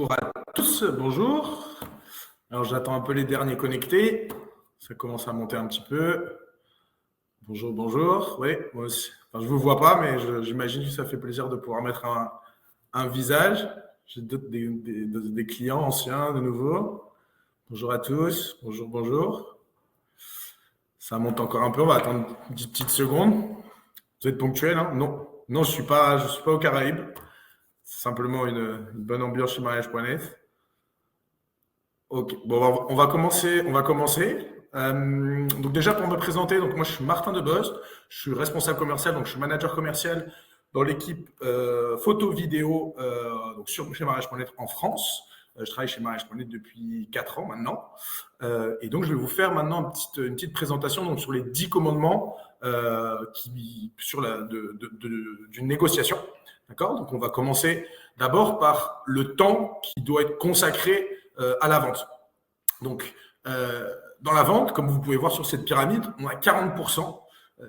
Bonjour à tous, bonjour. Alors j'attends un peu les derniers connectés. Ça commence à monter un petit peu. Bonjour, bonjour. Oui, moi aussi. Enfin, je ne vous vois pas, mais j'imagine que ça fait plaisir de pouvoir mettre un visage. J'ai des clients anciens, de nouveaux. Bonjour à tous. Bonjour, bonjour. Ça monte encore un peu. On va attendre une petite seconde. Vous êtes ponctuel, hein? Non. Non, je ne suis pas aux Caraïbes. C'est simplement une bonne ambiance chez mariage.net. Ok, bon, on va commencer. Donc déjà pour me présenter, donc moi je suis Martin Debost, je suis responsable commercial, donc je suis manager commercial dans l'équipe photo-vidéo donc chez Mariage.net en France. Je travaille chez Mariage.net depuis 4 ans maintenant. Et donc je vais vous faire maintenant une petite présentation donc, sur les 10 commandements d'une négociation. D'accord? Donc on va commencer d'abord par le temps qui doit être consacré à la vente. Donc, dans la vente, comme vous pouvez voir sur cette pyramide, on a 40%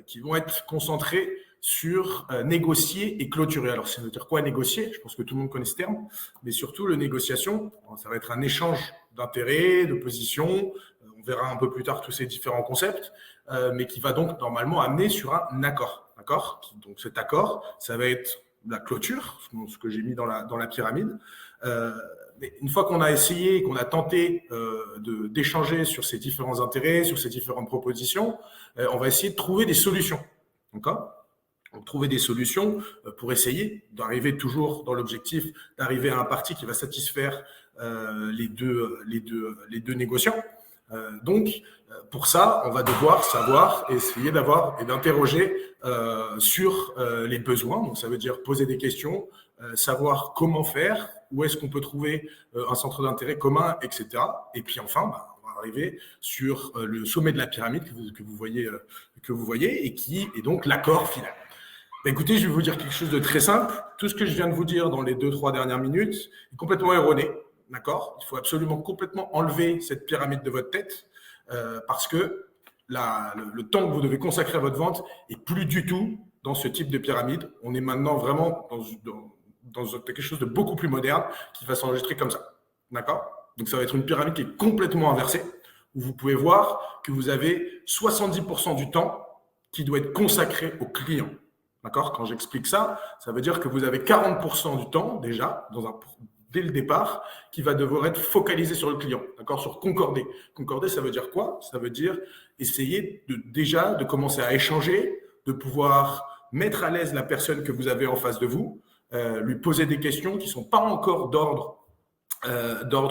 qui vont être concentrés sur négocier et clôturer. Alors, ça veut dire quoi négocier? Je pense que tout le monde connaît ce terme, mais surtout, le négociation, ça va être un échange d'intérêts, de positions. On verra un peu plus tard tous ces différents concepts, mais qui va donc normalement amener sur un accord. D'accord? Donc, cet accord, ça va être la clôture, ce que j'ai mis dans la pyramide. Mais une fois qu'on a essayé, qu'on a tenté d'échanger sur ces différents intérêts, sur ces différentes propositions, on va essayer de trouver des solutions. D'accord? Donc, trouver des solutions pour essayer d'arriver toujours dans l'objectif d'arriver à un parti qui va satisfaire les deux négociants. Donc, pour ça, on va devoir savoir et essayer d'avoir et d'interroger sur les besoins. Donc, ça veut dire poser des questions, savoir comment faire, où est-ce qu'on peut trouver un centre d'intérêt commun, etc. Et puis enfin, on va arriver sur le sommet de la pyramide que vous voyez et qui est donc l'accord final. Écoutez, je vais vous dire quelque chose de très simple. Tout ce que je viens de vous dire dans les 2-3 dernières minutes est complètement erroné. D'accord? Il faut absolument complètement enlever cette pyramide de votre tête parce que le temps que vous devez consacrer à votre vente est plus du tout dans ce type de pyramide. On est maintenant vraiment dans quelque chose de beaucoup plus moderne qui va s'enregistrer comme ça. D'accord? Donc, ça va être une pyramide qui est complètement inversée où vous pouvez voir que vous avez 70% du temps qui doit être consacré au client. D'accord? Quand j'explique ça, ça veut dire que vous avez 40% du temps déjà, dès le départ, qui va devoir être focalisé sur le client, d'accord? Sur concorder. Concorder, ça veut dire quoi? Ça veut dire essayer de commencer à échanger, de pouvoir mettre à l'aise la personne que vous avez en face de vous, lui poser des questions qui ne sont pas encore d'ordre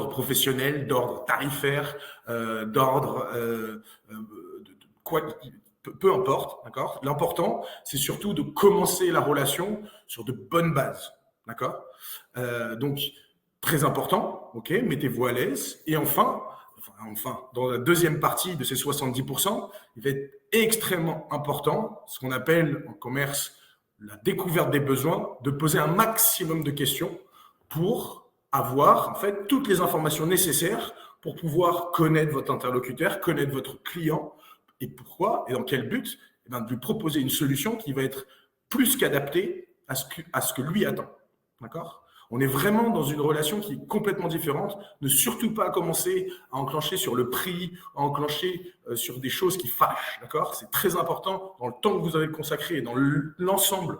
professionnel, d'ordre tarifaire, d'ordre peu importe, d'accord? L'important, c'est surtout de commencer la relation sur de bonnes bases, d'accord? Donc, très important, ok? Mettez-vous à l'aise. Et enfin, dans la deuxième partie de ces 70%, il va être extrêmement important, ce qu'on appelle en commerce la découverte des besoins, de poser un maximum de questions pour avoir en fait toutes les informations nécessaires pour pouvoir connaître votre interlocuteur, connaître votre client. Et pourquoi? Et dans quel but? De lui proposer une solution qui va être plus qu'adaptée à ce que lui attend. D'accord? On est vraiment dans une relation qui est complètement différente. Ne surtout pas commencer à enclencher sur le prix, à enclencher sur des choses qui fâchent. D'accord? C'est très important dans le temps que vous avez consacré et dans l'ensemble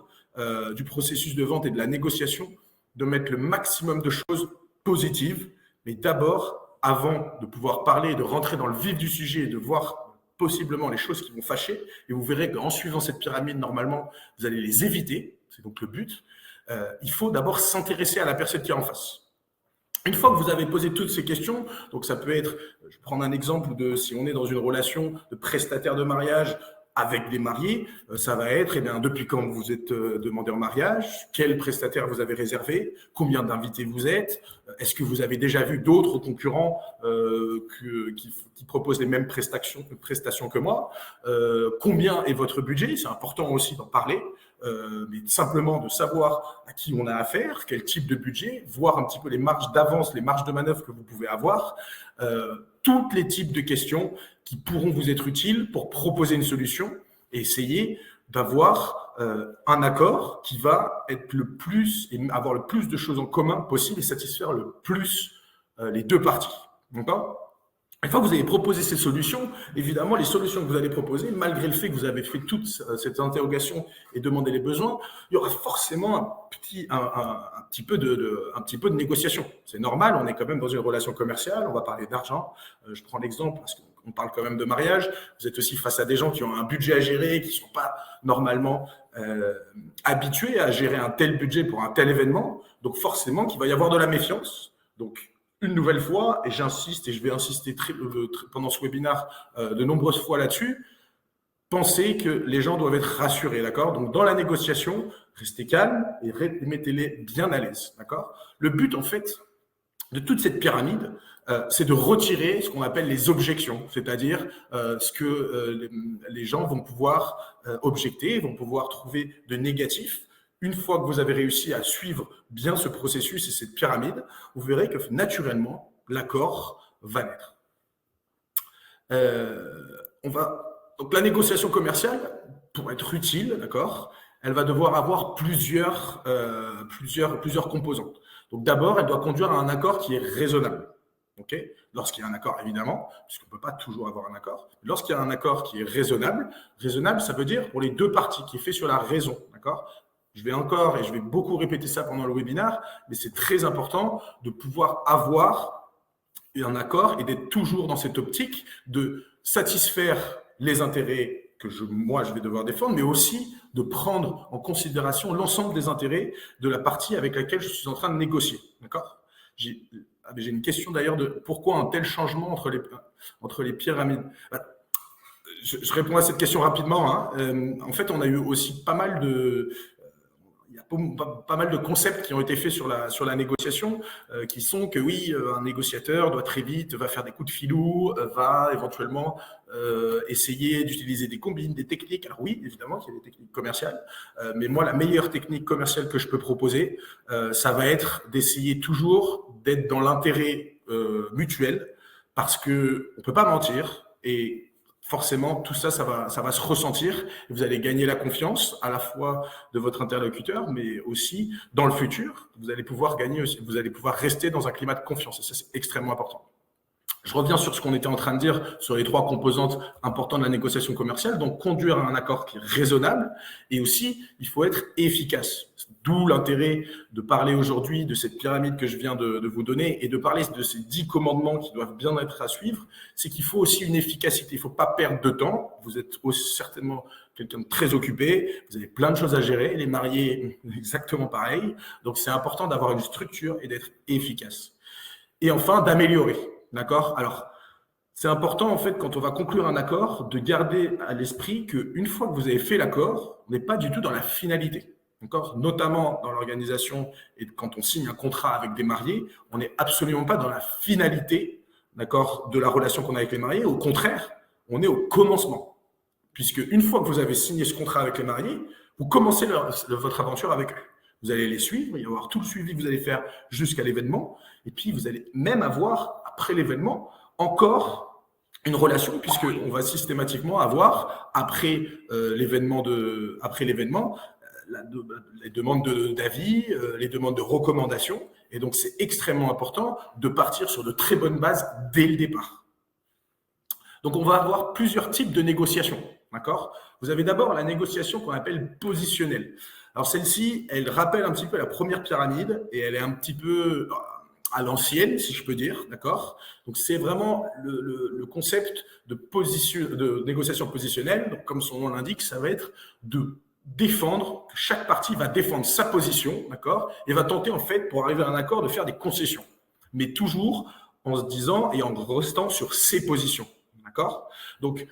du processus de vente et de la négociation de mettre le maximum de choses positives. Mais d'abord, avant de pouvoir parler et de rentrer dans le vif du sujet et de voir possiblement les choses qui vont fâcher, et vous verrez qu'en suivant cette pyramide, normalement, vous allez les éviter, c'est donc le but, il faut d'abord s'intéresser à la personne qui est en face. Une fois que vous avez posé toutes ces questions, donc ça peut être, je vais prendre un exemple de si on est dans une relation de prestataire de mariage avec des mariés, ça va être, eh bien, depuis quand vous êtes demandé en mariage, quel prestataire vous avez réservé, combien d'invités vous êtes, est-ce que vous avez déjà vu d'autres concurrents qui proposent les mêmes prestations que moi, combien est votre budget, c'est important aussi d'en parler, mais simplement de savoir à qui on a affaire, quel type de budget, voir un petit peu les marges d'avance, les marges de manœuvre que vous pouvez avoir, tous les types de questions qui pourront vous être utiles pour proposer une solution et essayer d'avoir un accord qui va être le plus et avoir le plus de choses en commun possible et satisfaire le plus les deux parties. D'accord ? Une fois que vous avez proposé ces solutions, évidemment, les solutions que vous allez proposer, malgré le fait que vous avez fait toute cette interrogation et demandé les besoins, il y aura forcément un petit peu de négociation. C'est normal, on est quand même dans une relation commerciale, on va parler d'argent. Je prends l'exemple parce qu'on parle quand même de mariage. Vous êtes aussi face à des gens qui ont un budget à gérer, qui ne sont pas normalement habitués à gérer un tel budget pour un tel événement. Donc forcément qu'il va y avoir de la méfiance. Donc, une nouvelle fois, et j'insiste, et je vais insister pendant ce webinaire de nombreuses fois là-dessus, pensez que les gens doivent être rassurés, d'accord ? Donc, dans la négociation, restez calme et mettez-les bien à l'aise, d'accord ? Le but, en fait, de toute cette pyramide, c'est de retirer ce qu'on appelle les objections, c'est-à-dire ce que les gens vont pouvoir objecter, vont pouvoir trouver de négatif. Une fois que vous avez réussi à suivre bien ce processus et cette pyramide, vous verrez que naturellement, l'accord va naître. Donc la négociation commerciale, pour être utile, d'accord, elle va devoir avoir plusieurs composantes. Donc d'abord, elle doit conduire à un accord qui est raisonnable. Okay, lorsqu'il y a un accord, évidemment, puisqu'on ne peut pas toujours avoir un accord, lorsqu'il y a un accord qui est raisonnable, ça veut dire pour les deux parties, qui est fait sur la raison, d'accord ? Je vais beaucoup répéter ça pendant le webinaire, mais c'est très important de pouvoir avoir un accord et d'être toujours dans cette optique de satisfaire les intérêts que moi, je vais devoir défendre, mais aussi de prendre en considération l'ensemble des intérêts de la partie avec laquelle je suis en train de négocier. D'accord ? J'ai une question d'ailleurs de pourquoi un tel changement entre les pyramides. Je réponds à cette question rapidement. En fait, on a eu aussi pas mal de concepts qui ont été faits sur la négociation, qui sont que oui, un négociateur doit très vite, va faire des coups de filou, va éventuellement essayer d'utiliser des combines, des techniques. Alors oui, évidemment qu'il y a des techniques commerciales, mais moi, la meilleure technique commerciale que je peux proposer, ça va être d'essayer toujours d'être dans l'intérêt mutuel, parce qu'on ne peut pas mentir et forcément, tout ça, ça va se ressentir. Vous allez gagner la confiance à la fois de votre interlocuteur, mais aussi dans le futur, vous allez pouvoir rester dans un climat de confiance. Et ça, c'est extrêmement important. Je reviens sur ce qu'on était en train de dire sur les trois composantes importantes de la négociation commerciale. Donc, conduire à un accord qui est raisonnable et aussi, il faut être efficace. D'où l'intérêt de parler aujourd'hui de cette pyramide que je viens de vous donner et de parler de ces 10 commandements qui doivent bien être à suivre. C'est qu'il faut aussi une efficacité. Il ne faut pas perdre de temps. Vous êtes aussi certainement quelqu'un de très occupé. Vous avez plein de choses à gérer. Les mariés, exactement pareil. Donc, c'est important d'avoir une structure et d'être efficace. Et enfin, d'améliorer. D'accord ? Alors, c'est important, en fait, quand on va conclure un accord, de garder à l'esprit qu'une fois que vous avez fait l'accord, on n'est pas du tout dans la finalité. D'accord ? Notamment dans l'organisation et quand on signe un contrat avec des mariés, on n'est absolument pas dans la finalité, d'accord, de la relation qu'on a avec les mariés. Au contraire, on est au commencement. Puisque une fois que vous avez signé ce contrat avec les mariés, vous commencez votre aventure avec eux. Vous allez les suivre, il va y avoir tout le suivi que vous allez faire jusqu'à l'événement. Et puis, vous allez même avoir, après l'événement, encore une relation, puisqu'on va systématiquement avoir, après l'événement, les demandes d'avis, les demandes de recommandations. Et donc, c'est extrêmement important de partir sur de très bonnes bases dès le départ. Donc, on va avoir plusieurs types de négociations. D'accord ? Vous avez d'abord la négociation qu'on appelle positionnelle. Alors, celle-ci, elle rappelle un petit peu la première pyramide et elle est un petit peu à l'ancienne, si je peux dire. D'accord ? Donc, c'est vraiment le concept de négociation positionnelle. Donc, comme son nom l'indique, ça va être de défendre, chaque partie va défendre sa position, d'accord, et va tenter en fait, pour arriver à un accord, de faire des concessions, mais toujours en se disant et en restant sur ses positions, d'accord. Donc,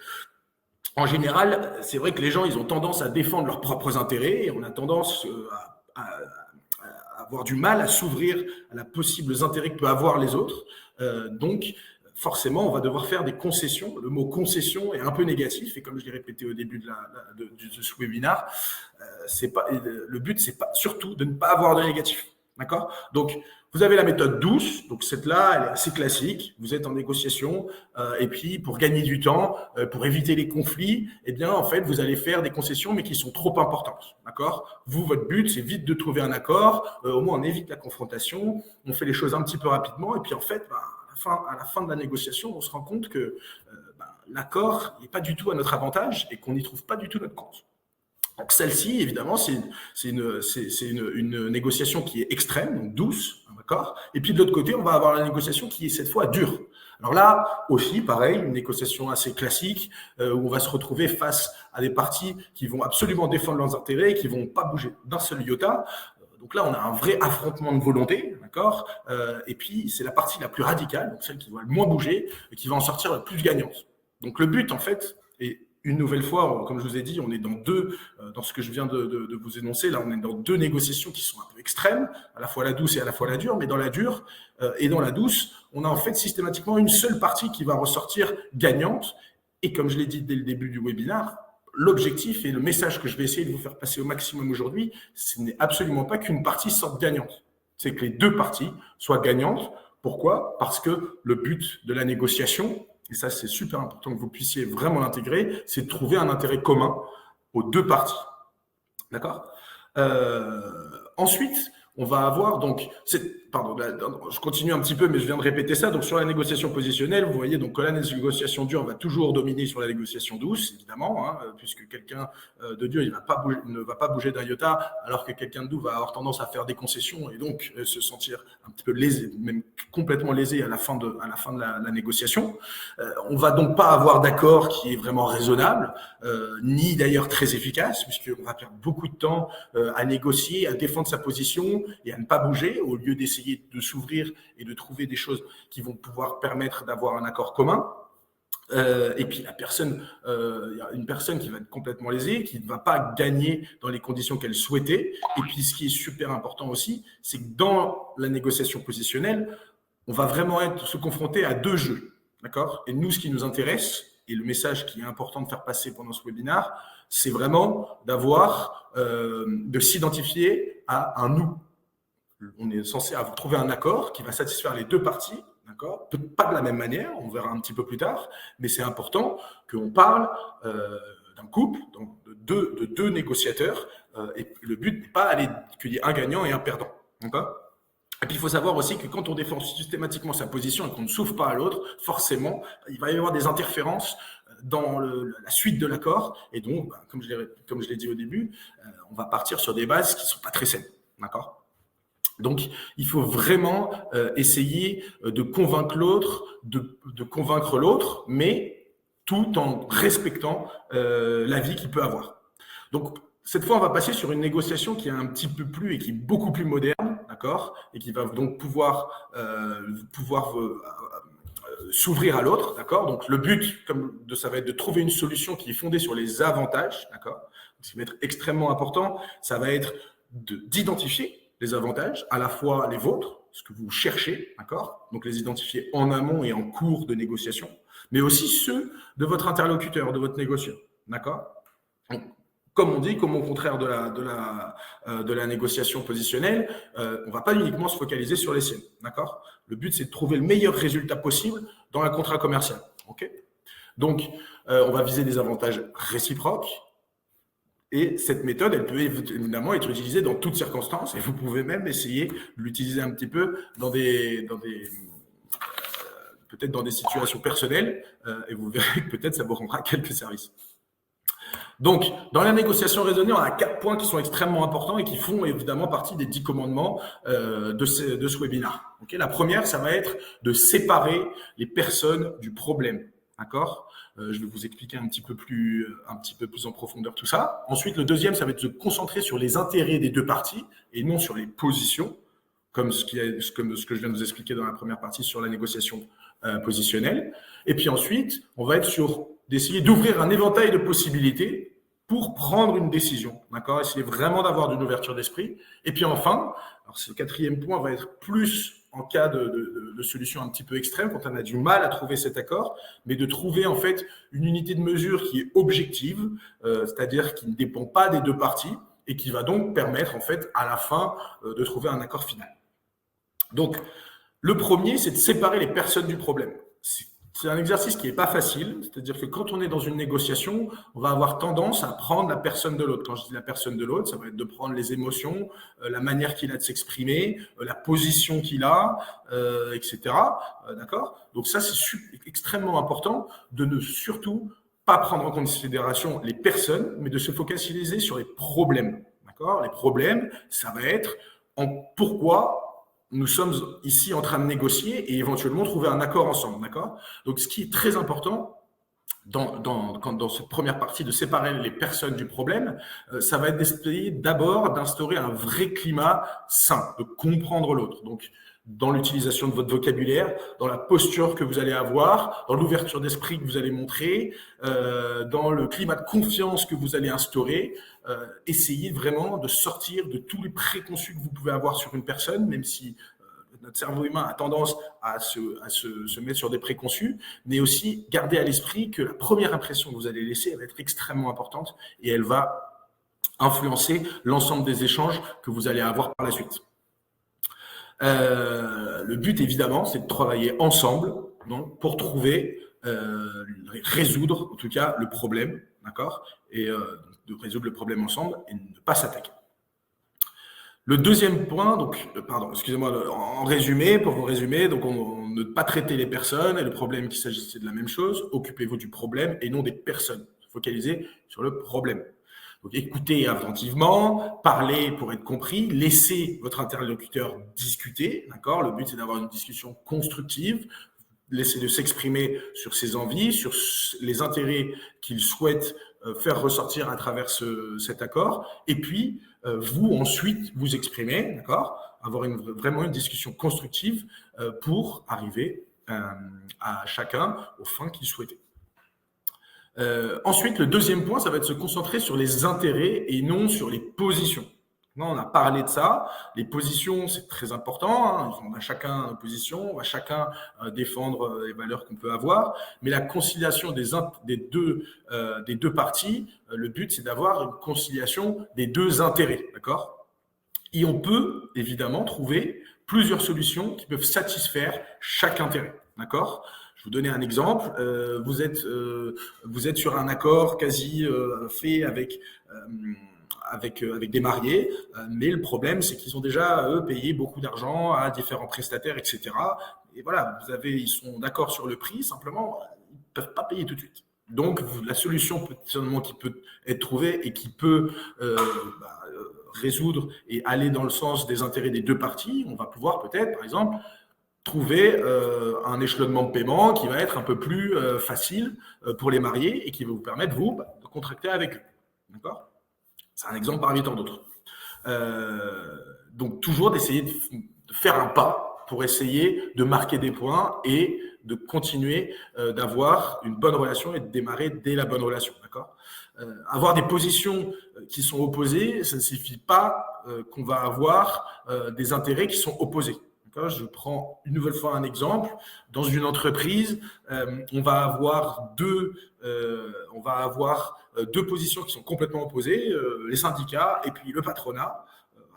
en général, c'est vrai que les gens, ils ont tendance à défendre leurs propres intérêts et on a tendance à avoir du mal à s'ouvrir à la possibles intérêts que peuvent avoir les autres. Donc, forcément, on va devoir faire des concessions. Le mot concession est un peu négatif et comme je l'ai répété au début de ce webinaire, le but, c'est pas surtout de ne pas avoir de négatif. D'accord ? Donc, Vous avez la méthode douce, donc cette-là, elle est assez classique. Vous êtes en négociation et puis pour gagner du temps, pour éviter les conflits, eh bien en fait, vous allez faire des concessions mais qui sont trop importantes, d'accord? Vous, votre but, c'est vite de trouver un accord. Au moins, on évite la confrontation, on fait les choses un petit peu rapidement et puis en fait, à la fin de la négociation, on se rend compte que l'accord n'est pas du tout à notre avantage et qu'on n'y trouve pas du tout notre compte. Donc celle-ci, évidemment, c'est une négociation qui est extrême, donc douce, d'accord. Et puis de l'autre côté, on va avoir la négociation qui est cette fois dure. Alors là aussi, pareil, une négociation assez classique où on va se retrouver face à des parties qui vont absolument défendre leurs intérêts et qui vont pas bouger d'un seul iota. Donc là, on a un vrai affrontement de volonté, d'accord. Et puis c'est la partie la plus radicale, donc celle qui va le moins bouger et qui va en sortir la plus gagnante. Donc le but, en fait, est une nouvelle fois, comme je vous ai dit, on est dans ce que je viens de vous énoncer, là on est dans deux négociations qui sont un peu extrêmes, à la fois la douce et à la fois la dure, mais dans la dure et dans la douce, on a en fait systématiquement une seule partie qui va ressortir gagnante, et comme je l'ai dit dès le début du webinaire, l'objectif et le message que je vais essayer de vous faire passer au maximum aujourd'hui, ce n'est absolument pas qu'une partie sorte gagnante, c'est que les deux parties soient gagnantes. Pourquoi? Parce que le but de la négociation, et ça c'est super important que vous puissiez vraiment l'intégrer, c'est de trouver un intérêt commun aux deux parties. D'accord? Ensuite, on va avoir donc, pardon, je continue un petit peu, mais je viens de répéter ça. Donc sur la négociation positionnelle, vous voyez donc que la négociation dure va toujours dominer sur la négociation douce, évidemment, puisque quelqu'un de dur, ne va pas bouger d'un iota, alors que quelqu'un de doux va avoir tendance à faire des concessions et donc se sentir un petit peu lésé, même complètement lésé à la fin de la négociation. On va donc pas avoir d'accord qui est vraiment raisonnable, ni d'ailleurs très efficace, puisqu'on va perdre beaucoup de temps à négocier, à défendre sa position et à ne pas bouger, au lieu d'essayer de s'ouvrir et de trouver des choses qui vont pouvoir permettre d'avoir un accord commun. Et puis il y a une personne qui va être complètement lésée, qui ne va pas gagner dans les conditions qu'elle souhaitait. Et puis ce qui est super important aussi, c'est que dans la négociation positionnelle, on va vraiment se confronter à deux jeux, d'accord? Et nous, ce qui nous intéresse, et le message qui est important de faire passer pendant ce webinaire, c'est vraiment de s'identifier à un nous. On est censé trouver un accord qui va satisfaire les deux parties, d'accord? Pas de la même manière, on verra un petit peu plus tard, mais c'est important qu'on parle d'un couple, donc de deux négociateurs, et le but n'est pas qu'il y ait un gagnant et un perdant, d'accord? Et puis il faut savoir aussi que quand on défend systématiquement sa position et qu'on ne s'ouvre pas à l'autre, forcément, il va y avoir des interférences dans la suite de l'accord, et donc, comme je l'ai dit au début, on va partir sur des bases qui ne sont pas très saines, d'accord? Donc, il faut vraiment essayer de convaincre l'autre, mais tout en respectant l'avis qu'il peut avoir. Donc, cette fois, on va passer sur une négociation qui est un petit peu plus et qui est beaucoup plus moderne, d'accord, et qui va donc pouvoir s'ouvrir à l'autre, d'accord. Donc, le but, ça va être de trouver une solution qui est fondée sur les avantages, d'accord. Ce qui va être extrêmement important, ça va être d'identifier les avantages, à la fois les vôtres, ce que vous cherchez, d'accord, donc les identifier en amont et en cours de négociation, mais aussi ceux de votre interlocuteur, de votre négociant, d'accord. Donc, comme on dit, comme au contraire de la négociation positionnelle, on ne va pas uniquement se focaliser sur les siennes, d'accord. Le but, c'est de trouver le meilleur résultat possible dans un contrat commercial, ok. Donc, on va viser des avantages réciproques. Et cette méthode, elle peut évidemment être utilisée dans toutes circonstances, et vous pouvez même essayer de l'utiliser un petit peu peut-être dans des situations personnelles, et vous verrez que peut-être ça vous rendra quelques services. Donc, dans la négociation raisonnée, on a 4 points qui sont extrêmement importants et qui font évidemment partie des 10 commandements de ce webinaire. Okay, la première, ça va être de séparer les personnes du problème. D'accord? Je vais vous expliquer un petit peu plus en profondeur tout ça. Ensuite, le deuxième, ça va être de se concentrer sur les intérêts des deux parties et non sur les positions, comme ce que je viens de vous expliquer dans la première partie sur la négociation positionnelle. Et puis ensuite, on va être d'essayer d'ouvrir un éventail de possibilités pour prendre une décision. D'accord? Essayer vraiment d'avoir une ouverture d'esprit. Et puis enfin, alors ce quatrième point va être plus en cas de solution un petit peu extrême, quand on a du mal à trouver cet accord, mais de trouver en fait une unité de mesure qui est objective, c'est-à-dire qui ne dépend pas des deux parties et qui va donc permettre en fait à la fin de trouver un accord final. Donc, le premier, c'est de séparer les personnes du problème. C'est un exercice qui n'est pas facile, c'est-à-dire que quand on est dans une négociation, on va avoir tendance à prendre la personne de l'autre. Quand je dis la personne de l'autre, ça va être de prendre les émotions, la manière qu'il a de s'exprimer, la position qu'il a, etc. D'accord? Donc ça, c'est extrêmement important de ne surtout pas prendre en considération les personnes, mais de se focaliser sur les problèmes. D'accord? Les problèmes, ça va être pourquoi nous sommes ici en train de négocier et éventuellement trouver un accord ensemble, d'accord? Donc, ce qui est très important dans cette première partie de séparer les personnes du problème, ça va être d'essayer d'abord d'instaurer un vrai climat sain, de comprendre l'autre. Donc, dans l'utilisation de votre vocabulaire, dans la posture que vous allez avoir, dans l'ouverture d'esprit que vous allez montrer, dans le climat de confiance que vous allez instaurer, essayez vraiment de sortir de tous les préconçus que vous pouvez avoir sur une personne, même si notre cerveau humain a tendance à se mettre sur des préconçus, mais aussi garder à l'esprit que la première impression que vous allez laisser, elle va être extrêmement importante et elle va influencer l'ensemble des échanges que vous allez avoir par la suite. Le but, évidemment, c'est de travailler ensemble donc, pour trouver, résoudre en tout cas le problème, d'accord? Et de résoudre le problème ensemble et ne pas s'attaquer. Le deuxième point, donc, pardon, excusez-moi, en résumé, pour vous résumer, donc ne pas traiter les personnes et le problème qu'il s'agissait de la même chose. Occupez-vous du problème et non des personnes. Focalisez sur le problème. Donc, écoutez attentivement, parlez pour être compris, laissez votre interlocuteur discuter, d'accord? Le but, c'est d'avoir une discussion constructive, laissez de s'exprimer sur ses envies, sur les intérêts qu'il souhaite faire ressortir à travers cet accord, et puis vous ensuite vous exprimer, d'accord? Avoir vraiment une discussion constructive pour arriver à chacun aux fins qu'il souhaitait. Ensuite, le deuxième point, ça va être de se concentrer sur les intérêts et non sur les positions. On a parlé de ça. Les positions, c'est très important. Hein. On a chacun une position, on va chacun défendre les valeurs qu'on peut avoir. Mais la conciliation des deux parties, le but, c'est d'avoir une conciliation des deux intérêts. D'accord? Et on peut évidemment trouver plusieurs solutions qui peuvent satisfaire chaque intérêt. D'accord? Je vais vous donner un exemple. Vous êtes sur un accord quasi fait avec des mariés, mais le problème, c'est qu'ils ont déjà, eux, payé beaucoup d'argent à différents prestataires, etc. Et voilà, ils sont d'accord sur le prix, simplement, ils ne peuvent pas payer tout de suite. Donc, la solution qui peut être trouvée et qui peut résoudre et aller dans le sens des intérêts des deux parties, on va pouvoir peut-être, par exemple, trouver un échelonnement de paiement qui va être un peu plus facile pour les mariés et qui va vous permettre, vous, de contracter avec eux. D'accord ? C'est un exemple parmi tant d'autres. Donc, toujours d'essayer de faire un pas pour essayer de marquer des points et de continuer d'avoir une bonne relation et de démarrer dès la bonne relation. D'accord ? Avoir des positions qui sont opposées, ça ne signifie pas qu'on va avoir des intérêts qui sont opposés. Je prends une nouvelle fois un exemple. Dans une entreprise, on va avoir deux positions qui sont complètement opposées, les syndicats et puis le patronat.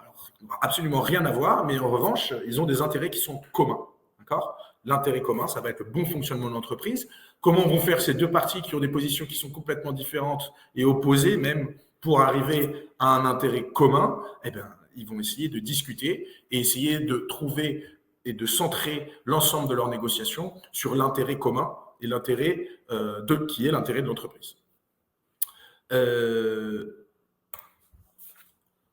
Alors, ils n'ont absolument rien à voir, mais en revanche, ils ont des intérêts qui sont communs. D'accord ? L'intérêt commun, ça va être le bon fonctionnement de l'entreprise. Comment vont faire ces deux parties qui ont des positions qui sont complètement différentes et opposées, même pour arriver à un intérêt commun? Eh bien, ils vont essayer de discuter et essayer de trouver et de centrer l'ensemble de leurs négociations sur l'intérêt commun et l'intérêt qui est l'intérêt de l'entreprise.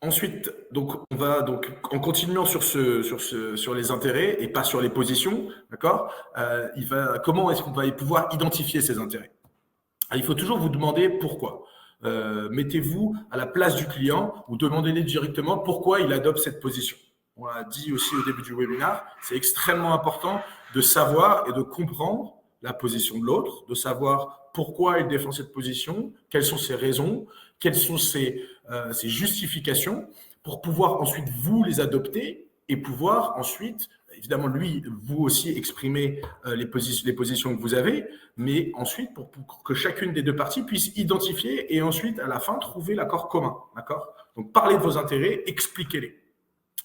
Ensuite, donc, on va donc en continuant sur les intérêts et pas sur les positions, d'accord ? Comment est-ce qu'on va pouvoir identifier ces intérêts ? Il faut toujours vous demander pourquoi. Mettez-vous à la place du client ou demandez-lui directement pourquoi il adopte cette position. On l'a dit aussi au début du webinaire, c'est extrêmement important de savoir et de comprendre la position de l'autre, de savoir pourquoi il défend cette position, quelles sont ses raisons, quelles sont ses justifications, pour pouvoir ensuite vous les adopter et pouvoir ensuite, évidemment lui, vous aussi exprimer les positions que vous avez, mais ensuite pour que chacune des deux parties puisse identifier et ensuite à la fin trouver l'accord commun. D'accord ? Donc parlez de vos intérêts, expliquez-les.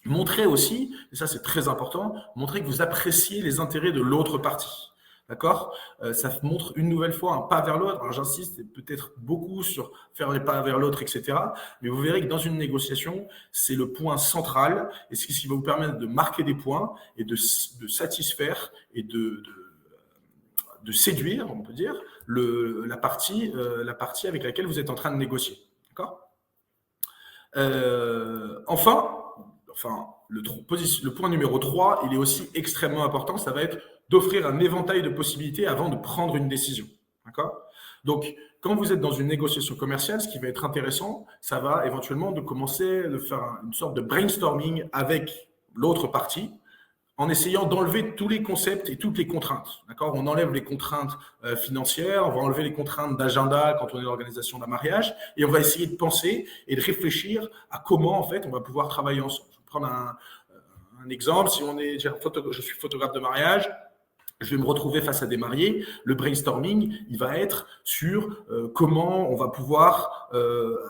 Montrez aussi, et ça c'est très important, montrez que vous appréciez les intérêts de l'autre partie. D'accord? Ça montre une nouvelle fois un pas vers l'autre. Alors j'insiste peut-être beaucoup sur faire les pas vers l'autre, etc. Mais vous verrez que dans une négociation, c'est le point central et c'est ce qui va vous permettre de marquer des points et de satisfaire et de séduire, on peut dire, la partie avec laquelle vous êtes en train de négocier. D'accord? Enfin, le point numéro 3, il est aussi extrêmement important, ça va être d'offrir un éventail de possibilités avant de prendre une décision. D'accord? Donc, quand vous êtes dans une négociation commerciale, ce qui va être intéressant, ça va éventuellement de commencer de faire une sorte de brainstorming avec l'autre partie, en essayant d'enlever tous les concepts et toutes les contraintes. D'accord? On enlève les contraintes financières, on va enlever les contraintes d'agenda quand on est dans l'organisation d'un mariage, et on va essayer de penser et de réfléchir à comment en fait on va pouvoir travailler ensemble. Je vais prendre un exemple. Si je suis photographe de mariage, je vais me retrouver face à des mariés. Le brainstorming, il va être sur comment on va pouvoir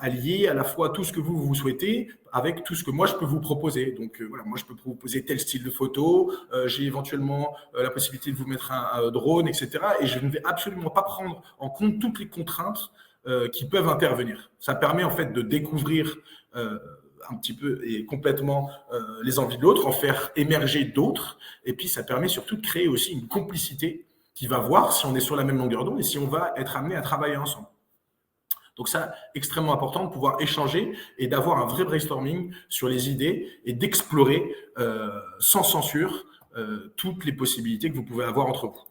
allier à la fois tout ce que vous souhaitez avec tout ce que moi je peux vous proposer. Donc voilà, moi je peux vous proposer tel style de photo, j'ai éventuellement la possibilité de vous mettre un drone, etc. Et je ne vais absolument pas prendre en compte toutes les contraintes qui peuvent intervenir. Ça permet en fait de découvrir un petit peu et complètement les envies de l'autre, en faire émerger d'autres. Et puis, ça permet surtout de créer aussi une complicité qui va voir si on est sur la même longueur d'onde et si on va être amené à travailler ensemble. Donc ça, extrêmement important de pouvoir échanger et d'avoir un vrai brainstorming sur les idées et d'explorer sans censure toutes les possibilités que vous pouvez avoir entre vous.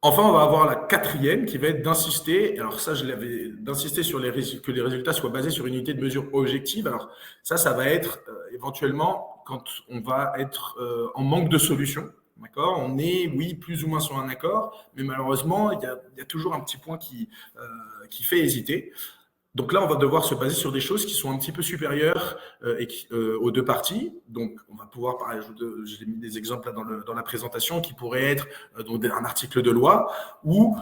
Enfin, on va avoir la quatrième qui va être d'insister, alors ça, d'insister sur que les résultats soient basés sur une unité de mesure objective. Alors ça va être éventuellement quand on va être en manque de solution. D'accord? On est, oui, plus ou moins sur un accord, mais malheureusement, il y a toujours un petit point qui fait hésiter. Donc là, on va devoir se baser sur des choses qui sont un petit peu supérieures aux deux parties. Donc, on va pouvoir, par exemple, j'ai mis des exemples là dans la présentation, qui pourraient être donc un article de loi ou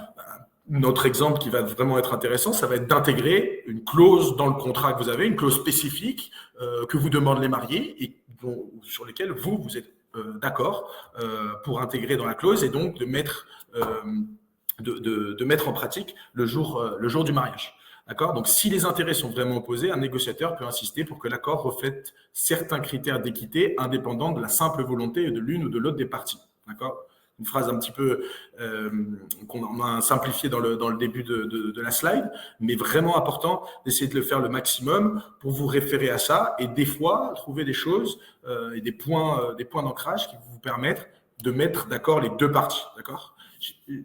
notre exemple qui va vraiment être intéressant, ça va être d'intégrer une clause dans le contrat que vous avez, une clause spécifique que vous demandent les mariés et sur lesquelles vous êtes d'accord pour intégrer dans la clause et donc de mettre en pratique le jour du mariage. D'accord? Donc, si les intérêts sont vraiment opposés, un négociateur peut insister pour que l'accord reflète certains critères d'équité indépendants de la simple volonté de l'une ou de l'autre des parties. D'accord? Une phrase un petit peu qu'on a simplifiée dans le début de la slide, mais vraiment important d'essayer de le faire le maximum pour vous référer à ça et des fois trouver des choses et des points d'ancrage qui vous permettent de mettre d'accord les deux parties. D'accord?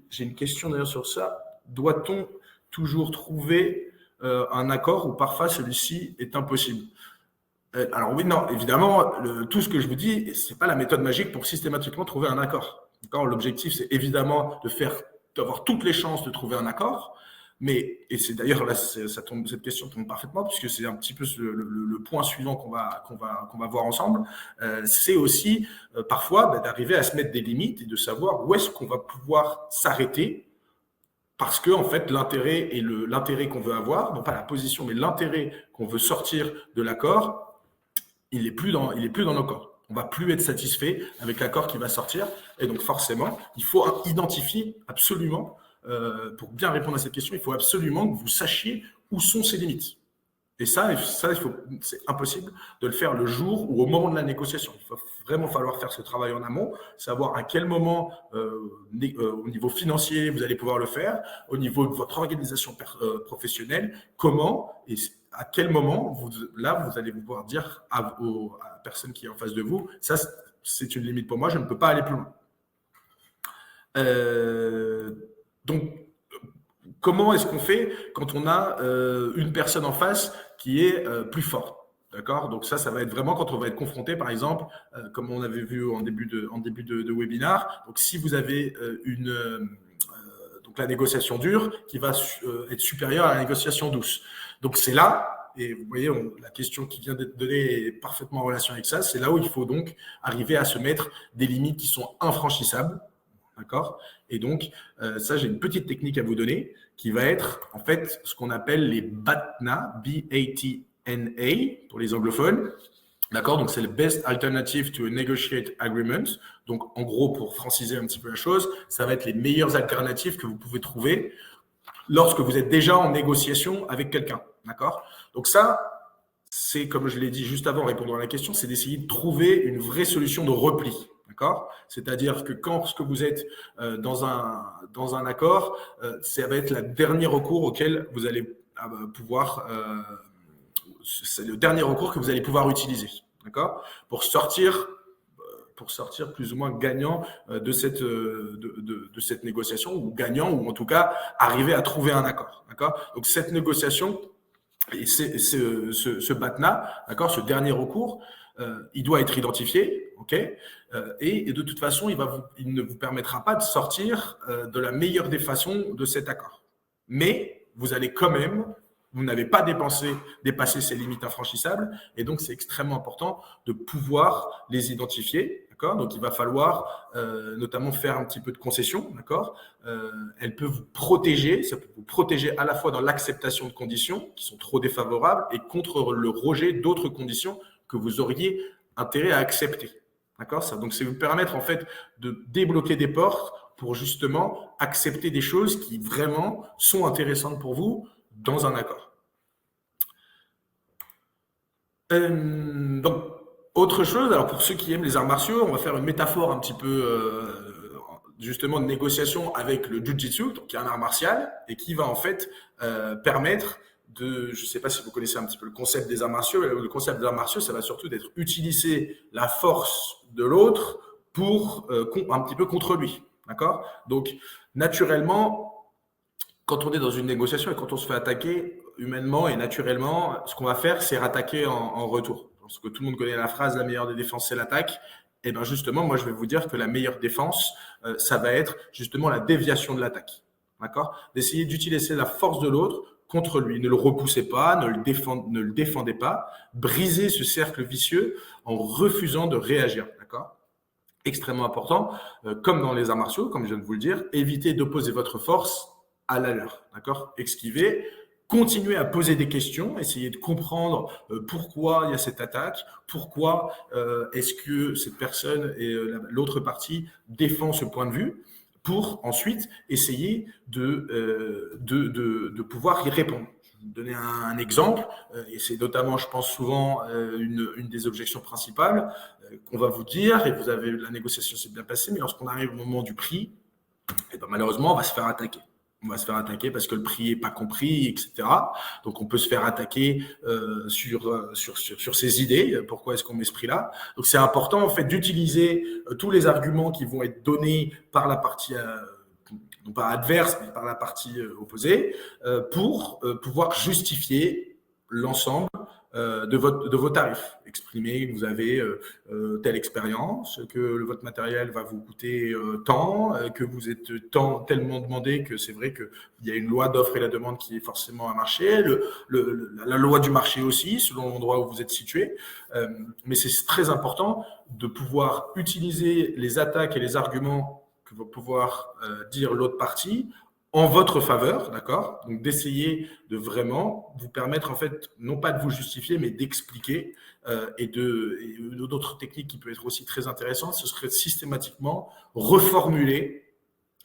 J'ai une question d'ailleurs sur ça. Doit-on toujours trouver un accord où parfois celui-ci est impossible? Alors oui, non, évidemment, tout ce que je vous dis, c'est pas la méthode magique pour systématiquement trouver un accord. L'objectif, c'est évidemment d'avoir toutes les chances de trouver un accord, mais, et c'est d'ailleurs là, cette question tombe parfaitement, puisque c'est un petit peu le point suivant qu'on va voir ensemble, c'est aussi parfois d'arriver à se mettre des limites et de savoir où est-ce qu'on va pouvoir s'arrêter. Parce que, en fait, l'intérêt qu'on veut avoir, non pas la position, mais l'intérêt qu'on veut sortir de l'accord, il est plus dans nos corps. On va plus être satisfait avec l'accord qui va sortir. Et donc, forcément, il faut identifier absolument, pour bien répondre à cette question, il faut absolument que vous sachiez où sont ces limites. Et ça c'est impossible de le faire le jour ou au moment de la négociation. Il va vraiment falloir faire ce travail en amont, savoir à quel moment, au niveau financier, vous allez pouvoir le faire, au niveau de votre organisation professionnelle, comment et à quel moment, vous allez pouvoir dire à la personne qui est en face de vous, ça, c'est une limite pour moi, je ne peux pas aller plus loin. Donc, comment est-ce qu'on fait quand on a une personne en face qui est plus forte? D'accord? Donc ça va être vraiment quand on va être confronté, par exemple, comme on avait vu en début de webinaire. Donc si vous avez donc la négociation dure qui va être supérieure à la négociation douce. Donc c'est là, et vous voyez, la question qui vient d'être donnée est parfaitement en relation avec ça, c'est là où il faut donc arriver à se mettre des limites qui sont infranchissables. D'accord? Et donc, ça, j'ai une petite technique à vous donner qui va être, en fait, ce qu'on appelle les BATNA, B-A-T-N-A, pour les anglophones. D'accord? Donc, c'est le best alternative to a negotiate agreement. Donc, en gros, pour franciser un petit peu la chose, ça va être les meilleures alternatives que vous pouvez trouver lorsque vous êtes déjà en négociation avec quelqu'un. D'accord? Donc, ça, c'est, comme je l'ai dit juste avant, en répondant à la question, c'est d'essayer de trouver une vraie solution de repli. D'accord? C'est-à-dire que quand lorsque vous êtes dans un accord, ça va être le dernier recours auquel vous allez pouvoir c'est le dernier recours que vous allez pouvoir utiliser, d'accord, pour sortir plus ou moins gagnant de cette négociation, ou gagnant, ou en tout cas arriver à trouver un accord, d'accord. Donc cette négociation et ce BATNA, d'accord, ce dernier recours, il doit être identifié, ok, et de toute façon, il ne vous permettra pas de sortir de la meilleure des façons de cet accord. Mais vous allez quand même, vous n'avez pas dépassé ces limites infranchissables, et donc c'est extrêmement important de pouvoir les identifier, d'accord. Donc il va falloir notamment faire un petit peu de concession, d'accord. Elle peut vous protéger, ça peut vous protéger à la fois dans l'acceptation de conditions qui sont trop défavorables et contre le rejet d'autres conditions que vous auriez intérêt à accepter. D'accord? Donc, c'est vous permettre en fait de débloquer des portes pour justement accepter des choses qui vraiment sont intéressantes pour vous dans un accord. Donc, autre chose, alors pour ceux qui aiment les arts martiaux, on va faire une métaphore un petit peu justement de négociation avec le Jiu-Jitsu, qui est un art martial, et qui va en fait permettre je ne sais pas si vous connaissez un petit peu le concept des arts martiaux. Le concept des arts martiaux, ça va surtout d'être utiliser la force de l'autre pour un petit peu contre lui. D'accord? Donc, naturellement, quand on est dans une négociation et quand on se fait attaquer humainement et naturellement, ce qu'on va faire, c'est rattaquer en retour. Parce que tout le monde connaît la phrase « la meilleure des défenses, c'est l'attaque ». Et bien justement, moi, je vais vous dire que la meilleure défense, ça va être justement la déviation de l'attaque. D'accord? D'essayer d'utiliser la force de l'autre contre lui. Ne le repoussez pas, ne le défendez pas. Brisez ce cercle vicieux en refusant de réagir. D'accord? Extrêmement important, comme dans les arts martiaux, comme je viens de vous le dire, évitez d'opposer votre force à la leur. D'accord? Esquivez. Continuez à poser des questions, essayez de comprendre pourquoi il y a cette attaque, pourquoi est-ce que cette personne et l'autre partie défend ce point de vue, pour ensuite essayer de pouvoir y répondre. Je vais vous donner un exemple, et c'est notamment, je pense souvent, une des objections principales qu'on va vous dire, et la négociation s'est bien passée, mais lorsqu'on arrive au moment du prix, et ben malheureusement, on va se faire attaquer. On va se faire attaquer parce que le prix n'est pas compris, etc. Donc, on peut se faire attaquer sur ses idées. Pourquoi est-ce qu'on met ce prix-là? Donc, c'est important, en fait, d'utiliser tous les arguments qui vont être donnés par la partie, non pas adverse, mais par la partie opposée, pour pouvoir justifier l'ensemble de vos tarifs. Exprimer que vous avez telle expérience, que votre matériel va vous coûter tant, que vous êtes tellement demandé que c'est vrai qu'il y a une loi d'offre et la demande qui est forcément à marcher, la loi du marché aussi, selon l'endroit où vous êtes situé. Mais c'est très important de pouvoir utiliser les attaques et les arguments que va pouvoir dire l'autre partie en votre faveur, d'accord? Donc, d'essayer de vraiment vous permettre, en fait, non pas de vous justifier, mais d'expliquer. Et d'autres techniques qui peuvent être aussi très intéressantes, ce serait systématiquement reformuler,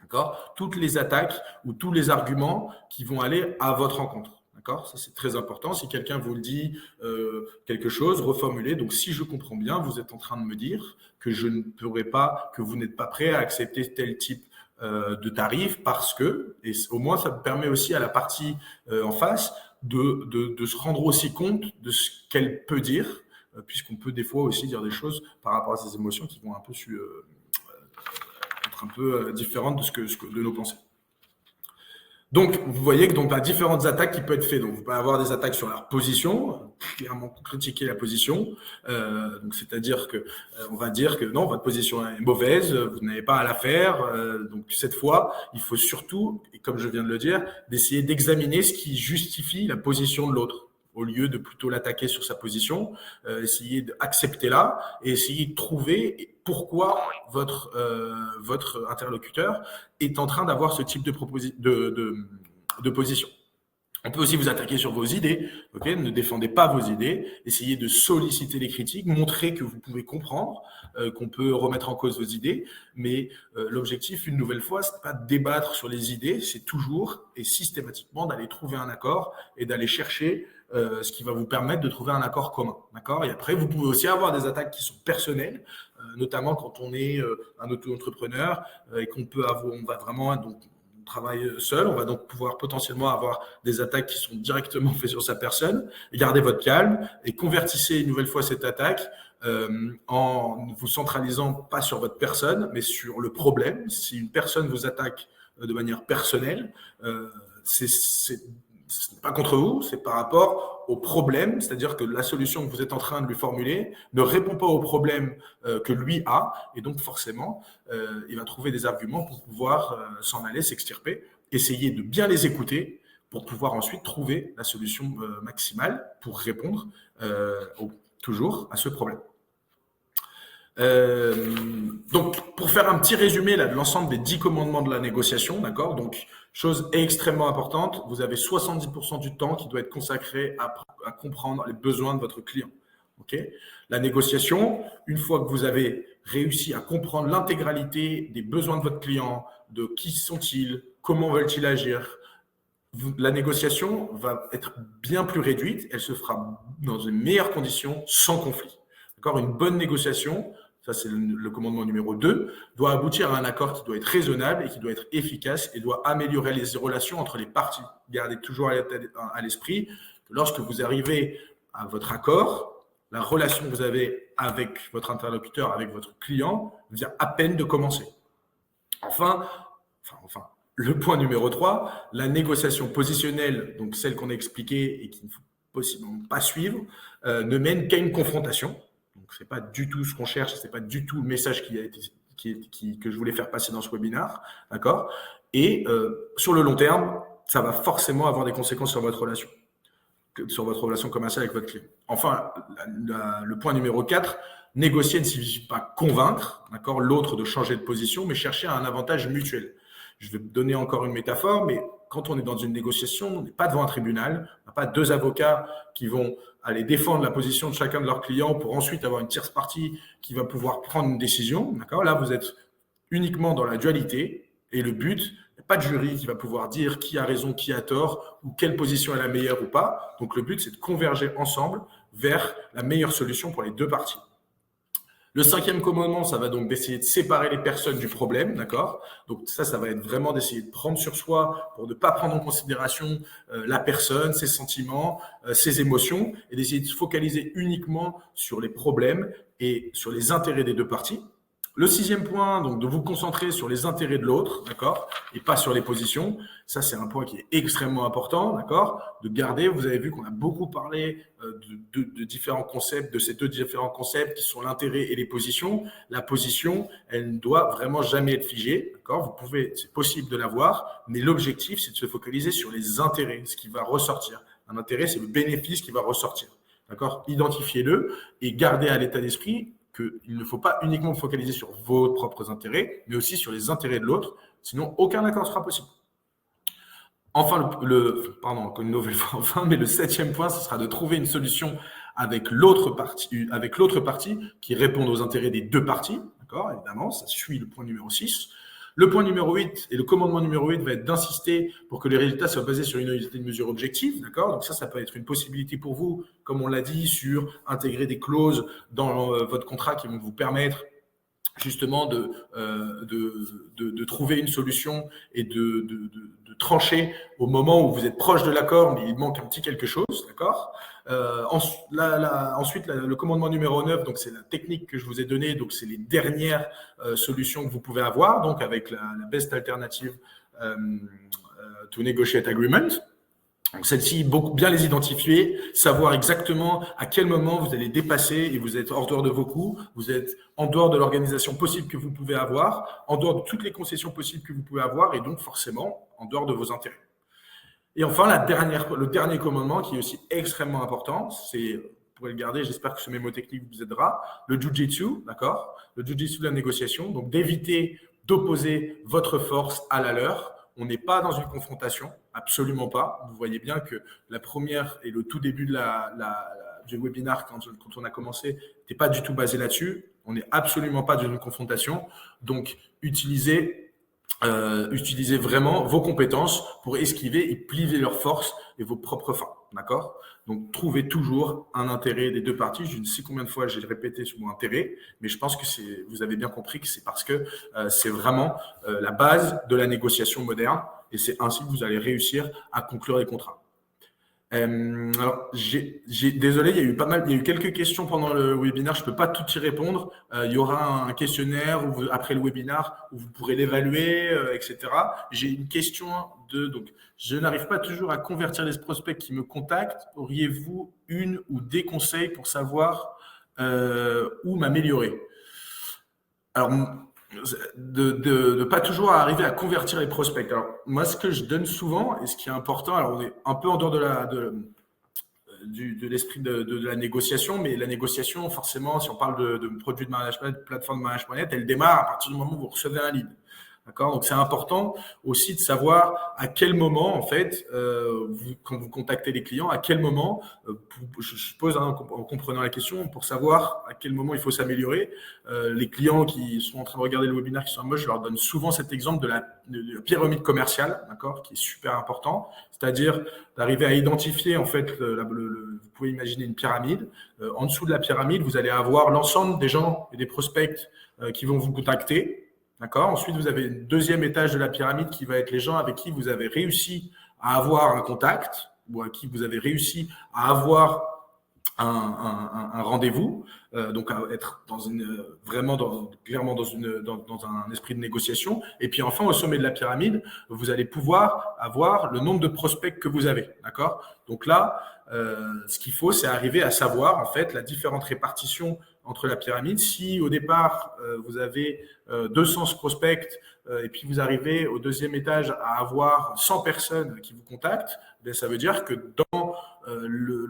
d'accord, toutes les attaques ou tous les arguments qui vont aller à votre rencontre. D'accord? Ça, c'est très important. Si quelqu'un vous le dit quelque chose, reformulez. Donc, si je comprends bien, vous êtes en train de me dire que je ne pourrais pas, que vous n'êtes pas prêt à accepter tel type de tarifs parce que, et au moins ça permet aussi à la partie en face de se rendre aussi compte de ce qu'elle peut dire, puisqu'on peut des fois aussi dire des choses par rapport à ses émotions qui vont un peu être un peu différentes de nos pensées. Donc, vous voyez que donc, il y a différentes attaques qui peuvent être faites. Donc, vous pouvez avoir des attaques sur leur position, clairement critiquer la position. Donc, c'est-à-dire que on va dire que non, votre position est mauvaise, vous n'avez pas à la faire. Donc, cette fois, il faut surtout, et comme je viens de le dire, d'essayer d'examiner ce qui justifie la position de l'autre, au lieu de plutôt l'attaquer sur sa position, essayer d'accepter là et essayer de trouver pourquoi votre interlocuteur est en train d'avoir ce type de position. On peut aussi vous attaquer sur vos idées, ok? Ne défendez pas vos idées, essayez de solliciter les critiques, montrer que vous pouvez comprendre, qu'on peut remettre en cause vos idées, mais l'objectif, une nouvelle fois, c'est pas de débattre sur les idées, c'est toujours et systématiquement d'aller trouver un accord et d'aller chercher ce qui va vous permettre de trouver un accord commun, d'accord? Et après, vous pouvez aussi avoir des attaques qui sont personnelles, notamment quand on est un auto-entrepreneur et on va vraiment donc travaille seul, on va donc pouvoir potentiellement avoir des attaques qui sont directement faites sur sa personne. Gardez votre calme et convertissez une nouvelle fois cette attaque en vous centralisant pas sur votre personne, mais sur le problème. Si une personne vous attaque de manière personnelle, c'est pas contre vous, c'est par rapport au problème, c'est-à-dire que la solution que vous êtes en train de lui formuler ne répond pas au problème que lui a, et donc forcément, il va trouver des arguments pour pouvoir s'en aller, s'extirper, essayer de bien les écouter pour pouvoir ensuite trouver la solution maximale pour répondre toujours à ce problème. Donc, pour faire un petit résumé là, de l'ensemble des 10 commandements de la négociation, d'accord? Donc, chose extrêmement importante, vous avez 70% du temps qui doit être consacré à comprendre les besoins de votre client. Ok? La négociation, une fois que vous avez réussi à comprendre l'intégralité des besoins de votre client, de qui sont-ils, comment veulent-ils agir, la négociation va être bien plus réduite, elle se fera dans de meilleures conditions, sans conflit. D'accord? Une bonne négociation, ça c'est le commandement numéro 2, doit aboutir à un accord qui doit être raisonnable et qui doit être efficace et doit améliorer les relations entre les parties. Gardez toujours à l'esprit que lorsque vous arrivez à votre accord, la relation que vous avez avec votre interlocuteur, avec votre client, vient à peine de commencer. Enfin, le point numéro 3, la négociation positionnelle, donc celle qu'on a expliquée et qu'il ne faut possiblement pas suivre, ne mène qu'à une confrontation. Donc, ce n'est pas du tout ce qu'on cherche, ce n'est pas du tout le message que je voulais faire passer dans ce webinaire, d'accord? Et sur le long terme, ça va forcément avoir des conséquences sur votre relation commerciale avec votre client. Enfin, le point numéro 4, négocier ne signifie pas convaincre, d'accord, l'autre de changer de position, mais chercher un avantage mutuel. Je vais donner encore une métaphore, mais quand on est dans une négociation, on n'est pas devant un tribunal, on n'a pas 2 avocats qui vont aller défendre la position de chacun de leurs clients pour ensuite avoir une tierce partie qui va pouvoir prendre une décision. D'accord ? Là, vous êtes uniquement dans la dualité et le but, il n'y a pas de jury qui va pouvoir dire qui a raison, qui a tort ou quelle position est la meilleure ou pas. Donc, le but, c'est de converger ensemble vers la meilleure solution pour les 2 parties. Le 5e commandement, ça va donc d'essayer de séparer les personnes du problème, d'accord? Donc ça va être vraiment d'essayer de prendre sur soi pour ne pas prendre en considération la personne, ses sentiments, ses émotions, et d'essayer de se focaliser uniquement sur les problèmes et sur les intérêts des 2 parties. Le 6e point, donc de vous concentrer sur les intérêts de l'autre, d'accord, et pas sur les positions. Ça, c'est un point qui est extrêmement important, d'accord, de garder. Vous avez vu qu'on a beaucoup parlé de différents concepts, de ces 2 différents concepts qui sont l'intérêt et les positions. La position, elle ne doit vraiment jamais être figée, d'accord. C'est possible de l'avoir, mais l'objectif, c'est de se focaliser sur les intérêts, ce qui va ressortir. Un intérêt, c'est le bénéfice qui va ressortir, d'accord. Identifiez-le et gardez à l'état d'esprit qu'il ne faut pas uniquement focaliser sur vos propres intérêts, mais aussi sur les intérêts de l'autre, sinon aucun accord ne sera possible. Enfin, une nouvelle fois, mais le 7e point, ce sera de trouver une solution avec l'autre partie qui réponde aux intérêts des 2 parties, d'accord, évidemment, ça suit le point numéro 6. Le point numéro 8 et le commandement numéro 8 va être d'insister pour que les résultats soient basés sur une unité de mesure objective. D'accord ? Donc ça peut être une possibilité pour vous, comme on l'a dit, sur intégrer des clauses dans votre contrat qui vont vous permettre justement de trouver une solution et de trancher au moment où vous êtes proche de l'accord, mais il manque un petit quelque chose, d'accord ? Ensuite, le commandement numéro 9, donc c'est la technique que je vous ai donnée, donc c'est les dernières solutions que vous pouvez avoir, donc avec la best alternative to negotiate agreement. Donc celles-ci, bien les identifier, savoir exactement à quel moment vous allez dépasser et vous êtes hors dehors de vos coûts, vous êtes en dehors de l'organisation possible que vous pouvez avoir, en dehors de toutes les concessions possibles que vous pouvez avoir et donc forcément en dehors de vos intérêts. Et enfin, le dernier commandement qui est aussi extrêmement important, c'est, vous pourrez le garder, j'espère que ce mémotechnique vous aidera, le jujitsu, d'accord ? Le jujitsu de la négociation, donc d'éviter d'opposer votre force à la leur On n'est pas dans une confrontation, absolument pas. Vous voyez bien que la première et le tout début de du webinaire, quand on a commencé, n'était pas du tout basé là-dessus. On n'est absolument pas dans une confrontation. Donc, utilisez vraiment vos compétences pour esquiver et plier leurs forces et vos propres fins. D'accord? Donc, trouvez toujours un intérêt des deux parties. Je ne sais combien de fois j'ai répété ce mot intérêt, mais je pense que vous avez bien compris que c'est parce que c'est vraiment la base de la négociation moderne et c'est ainsi que vous allez réussir à conclure les contrats. Alors, désolé, il y a eu quelques questions pendant le webinaire. Je peux pas tout y répondre. Il y aura un questionnaire après le webinaire où vous pourrez l'évaluer, etc. J'ai une question donc, je n'arrive pas toujours à convertir les prospects qui me contactent. Auriez-vous une ou des conseils pour savoir où m'améliorer? Alors, de pas toujours arriver à convertir les prospects. Alors, moi, ce que je donne souvent, et ce qui est important, alors on est un peu en dehors de l'esprit de la négociation, mais la négociation, forcément, si on parle de produits de management, de plateforme de management, elle démarre à partir du moment où vous recevez un lead. D'accord? Donc, c'est important aussi de savoir à quel moment, en fait, quand vous contactez les clients, à quel moment, je suppose, en comprenant la question, pour savoir à quel moment il faut s'améliorer. Les clients qui sont en train de regarder le webinaire, qui sont à moi, je leur donne souvent cet exemple de la pyramide commerciale, d'accord, qui est super important. C'est-à-dire d'arriver à identifier, en fait, vous pouvez imaginer une pyramide. En dessous de la pyramide, vous allez avoir l'ensemble des gens et des prospects qui vont vous contacter. D'accord. Ensuite, vous avez le deuxième étage de la pyramide qui va être les gens avec qui vous avez réussi à avoir un contact ou à qui vous avez réussi à avoir un rendez-vous. Donc, à être clairement dans un esprit de négociation. Et puis, enfin, au sommet de la pyramide, vous allez pouvoir avoir le nombre de prospects que vous avez. D'accord. Donc là, ce qu'il faut, c'est arriver à savoir, en fait, la différente répartition entre la pyramide. Si au départ, vous avez 200 prospects et puis vous arrivez au deuxième étage à avoir 100 personnes qui vous contactent, ben, ça veut dire que dans le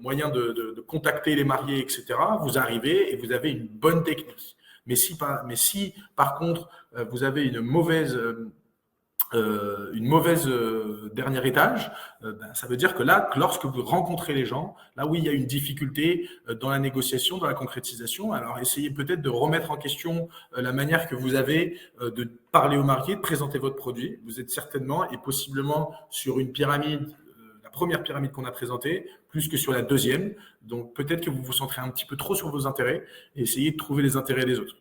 moyen de contacter les mariés, etc., vous arrivez et vous avez une bonne technique. Mais si par contre, vous avez une mauvaise dernier étage, ben, ça veut dire que là, lorsque vous rencontrez les gens, là oui, il y a une difficulté dans la négociation, dans la concrétisation. Alors, essayez peut-être de remettre en question la manière que vous avez de parler aux mariés, de présenter votre produit. Vous êtes certainement et possiblement sur une pyramide, la première pyramide qu'on a présentée, plus que sur la deuxième. Donc, peut-être que vous vous centrez un petit peu trop sur vos intérêts et essayez de trouver les intérêts des autres.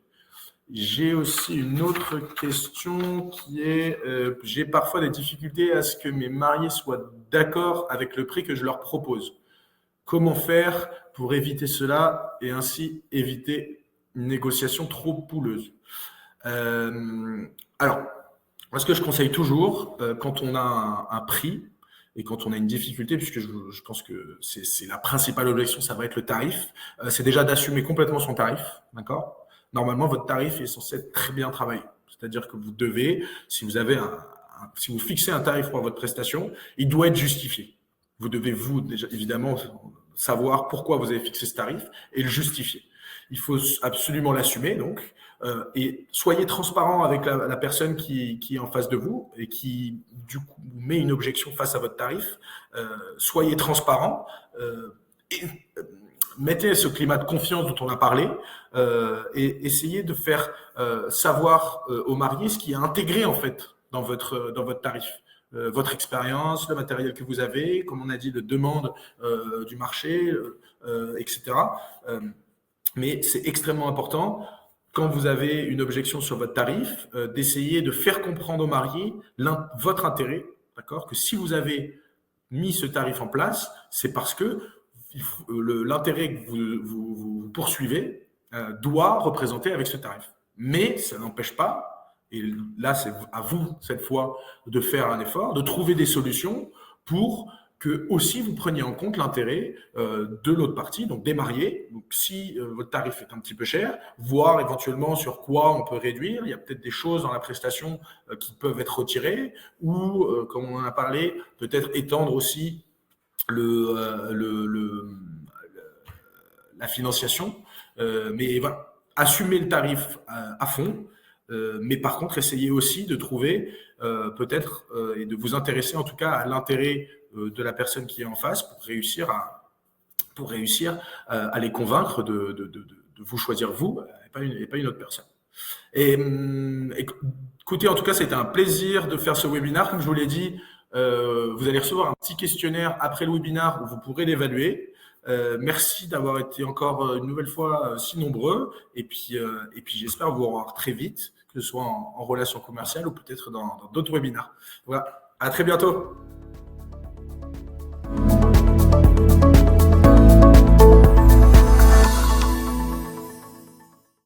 J'ai aussi une autre question qui est j'ai parfois des difficultés à ce que mes mariés soient d'accord avec le prix que je leur propose. Comment faire pour éviter cela et ainsi éviter une négociation trop pouleuse? Alors, moi, ce que je conseille toujours, quand on a un prix et quand on a une difficulté, puisque je pense que c'est la principale objection, ça va être le tarif, c'est déjà d'assumer complètement son tarif, d'accord? Normalement, votre tarif est censé être très bien travaillé. C'est-à-dire que vous devez, si vous fixez un tarif pour votre prestation, il doit être justifié. Vous devez, déjà, évidemment, savoir pourquoi vous avez fixé ce tarif et le justifier. Il faut absolument l'assumer, donc, et soyez transparent avec la personne qui est en face de vous et qui, du coup, met une objection face à votre tarif. Soyez transparent et mettez ce climat de confiance dont on a parlé et essayez de faire savoir aux mariés ce qui est intégré en fait dans votre tarif. Votre expérience, le matériel que vous avez, comme on a dit, de demande du marché, etc. Mais c'est extrêmement important, quand vous avez une objection sur votre tarif, d'essayer de faire comprendre aux mariés votre intérêt, d'accord, que si vous avez mis ce tarif en place, c'est parce que l'intérêt que vous poursuivez doit représenter avec ce tarif. Mais ça n'empêche pas, et là c'est à vous cette fois de faire un effort, de trouver des solutions pour que aussi vous preniez en compte l'intérêt de l'autre partie, donc des mariés. Donc si votre tarif est un petit peu cher, voir éventuellement sur quoi on peut réduire. Il y a peut-être des choses dans la prestation qui peuvent être retirées, ou comme on en a parlé, peut-être étendre aussi la financiation. Mais voilà, assumer le tarif à fond Mais par contre, essayez aussi de trouver peut-être et de vous intéresser en tout cas à l'intérêt de la personne qui est en face pour réussir à les convaincre de vous choisir vous et pas une autre personne. Et écoutez, en tout cas, c'était un plaisir de faire ce webinaire. Comme je vous l'ai dit, vous allez recevoir un petit questionnaire après le webinaire où vous pourrez l'évaluer. Merci d'avoir été encore une nouvelle fois si nombreux. Et puis j'espère vous revoir très vite, que ce soit en relation commerciale ou peut-être dans d'autres webinaires. Voilà, à très bientôt.